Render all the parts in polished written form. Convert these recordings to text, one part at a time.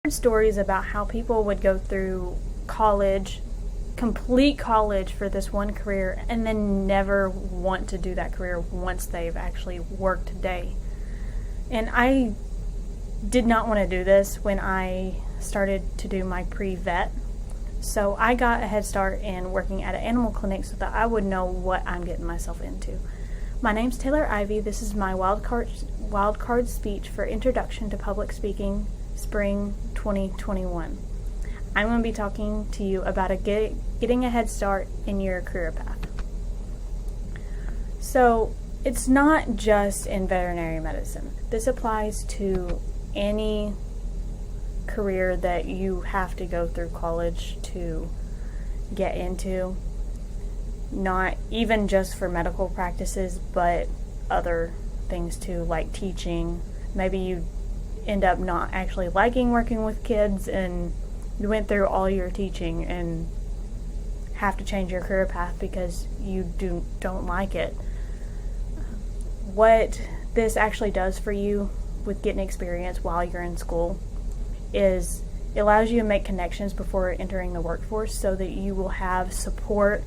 Stories about how people would go through college, complete college for this one career, and then never want to do that career once they've actually worked a day. And I did not want to do this when I started to do my pre-vet. So I got a head start in working at an animal clinic so that I would know what I'm getting myself into. My name's Taylor Ivy. This is my wildcard speech for Introduction to Public Speaking, Spring 2021. I'm going to be talking to you about getting a head start in your career path. So it's not just in veterinary medicine. This applies to any career that you have to go through college to get into. Not even just for medical practices, but other things too, like teaching. Maybe you end up not actually liking working with kids and you went through all your teaching and have to change your career path because you don't like it. What this actually does for you with getting experience while you're in school is it allows you to make connections before entering the workforce so that you will have support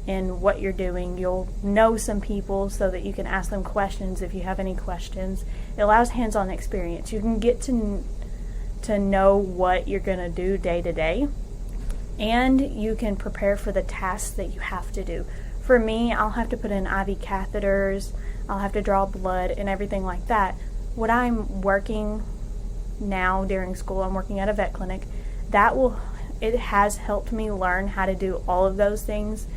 in what you're doing. You'll know some people so that you can ask them questions if you have any questions. It allows hands-on experience. You can get to know what you're going to do day to day, and you can prepare for the tasks that you have to do. For me, I'll have to put in IV catheters, I'll have to draw blood and everything like that. What I'm working now during school, I'm working at a vet clinic, it has helped me learn how to do all of those things.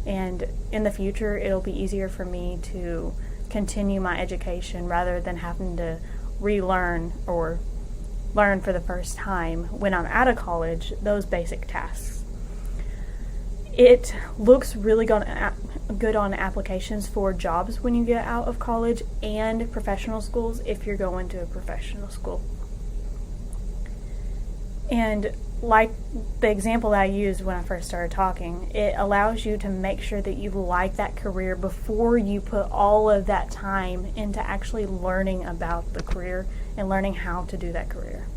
And in the future, it'll be easier for me to continue my education rather than having to relearn or learn for the first time when I'm out of college those basic tasks. It looks really good on applications for jobs when you get out of college and professional schools if you're going to a professional school. And like the example that I used when I first started talking, it allows you to make sure that you like that career before you put all of that time into actually learning about the career and learning how to do that career.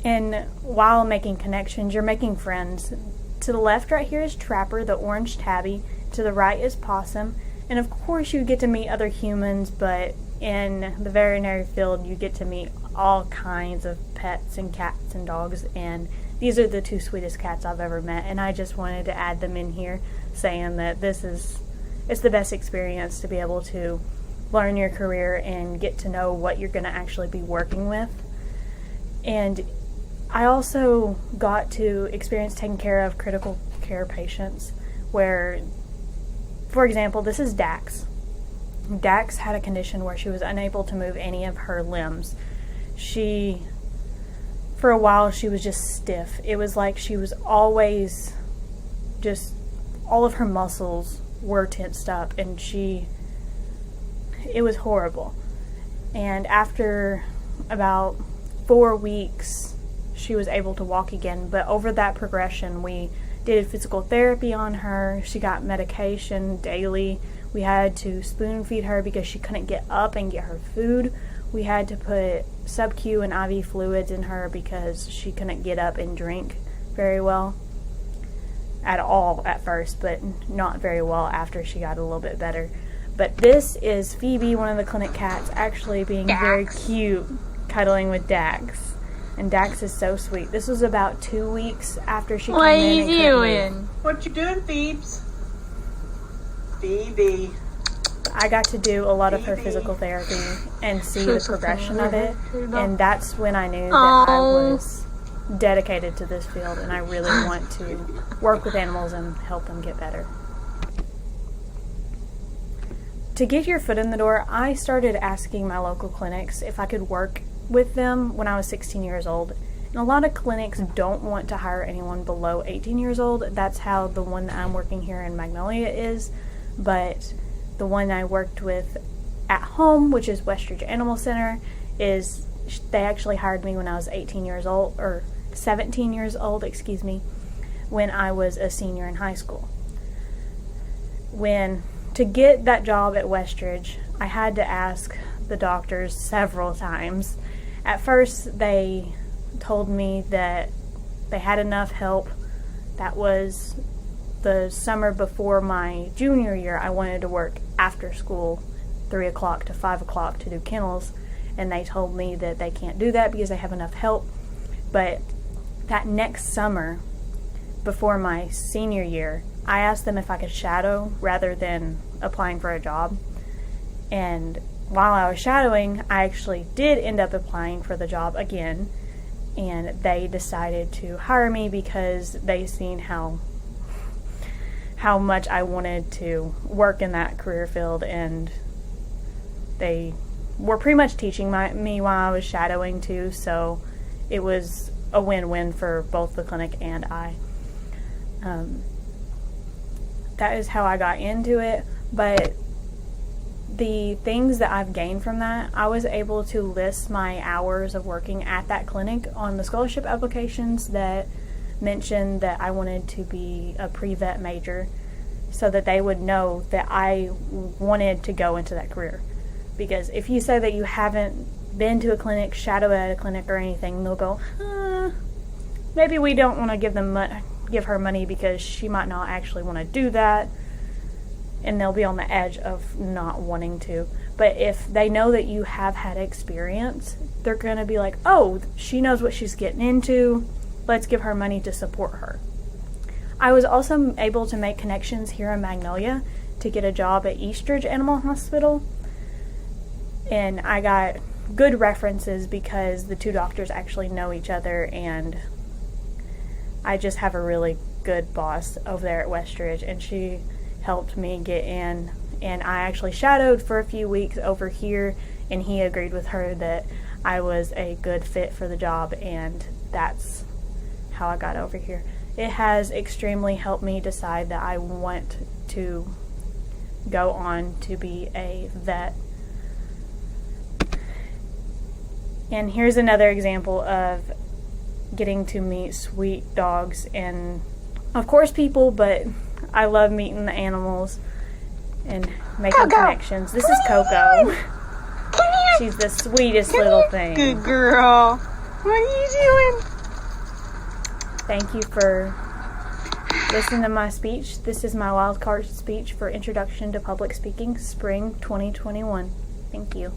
And while making connections, you're making friends. To the left right here is Trapper, the orange tabby. To the right is Possum. And of course you get to meet other humans, but in the veterinary field you get to meet all kinds of pets and cats and dogs, and these are the two sweetest cats I've ever met, and I just wanted to add them in here saying that it's the best experience to be able to learn your career and get to know what you're going to actually be working with. And I also got to experience taking care of critical care patients where, for example, this is Dax. Dax had a condition where she was unable to move any of her limbs. For a while, she was just stiff. It was like she was always all of her muscles were tensed up, and it was horrible. And after about 4 weeks, she was able to walk again. But over that progression, we did physical therapy on her. She got medication daily. We had to spoon feed her because she couldn't get up and get her food. We had to put sub-Q and IV fluids in her because she couldn't get up and drink very well at all at first, but not very well after she got a little bit better. But this is Phoebe, one of the clinic cats, actually being very cute, cuddling with Dax. And Dax is so sweet. This was about 2 weeks after she came in. What are you doing? What you doing, Phoebes? Phoebe. I got to do a lot of her physical therapy and see the progression of it, and that's when I knew that I was dedicated to this field and I really want to work with animals and help them get better. To get your foot in the door, I started asking my local clinics if I could work with them when I was 16 years old. And a lot of clinics don't want to hire anyone below 18 years old. That's how the one that I'm working here in Magnolia is. But the one I worked with at home, which is Westridge Animal Center, they actually hired me when I was 18 years old, or 17 years old, when I was a senior in high school. To get that job at Westridge, I had to ask the doctors several times, At first, they told me that they had enough help. That was the summer before my junior year. I wanted to work after school, 3 o'clock to 5 o'clock, to do kennels, and they told me that they can't do that because they have enough help. But that next summer, before my senior year, I asked them if I could shadow rather than applying for a job. And while I was shadowing, I actually did end up applying for the job again, and they decided to hire me because they seen how much I wanted to work in that career field, and they were pretty much teaching me while I was shadowing too, so it was a win-win for both the clinic and I. That is how I got into it, but the things that I've gained from that, I was able to list my hours of working at that clinic on the scholarship applications that mentioned that I wanted to be a pre-vet major, so that they would know that I wanted to go into that career. Because if you say that you haven't been to a clinic, shadowed at a clinic or anything, they'll go, maybe we don't want to give her money because she might not actually want to do that, and they'll be on the edge of not wanting to. But if they know that you have had experience, they're going to be like, oh, she knows what she's getting into, let's give her money to support her. I was also able to make connections here in Magnolia to get a job at Eastridge Animal Hospital, and I got good references because the two doctors actually know each other, and I just have a really good boss over there at Westridge, and she helped me get in, and I actually shadowed for a few weeks over here, and he agreed with her that I was a good fit for the job, and that's how I got over here. It has extremely helped me decide that I want to go on to be a vet. And here's another example of getting to meet sweet dogs and, of course, people, but I love meeting the animals and making Coco. connections. This is Coco. She's the sweetest little thing. Good girl. What are you doing? Thank you for listening to my speech. This is my wildcard speech for Introduction to Public Speaking, Spring 2021. Thank you.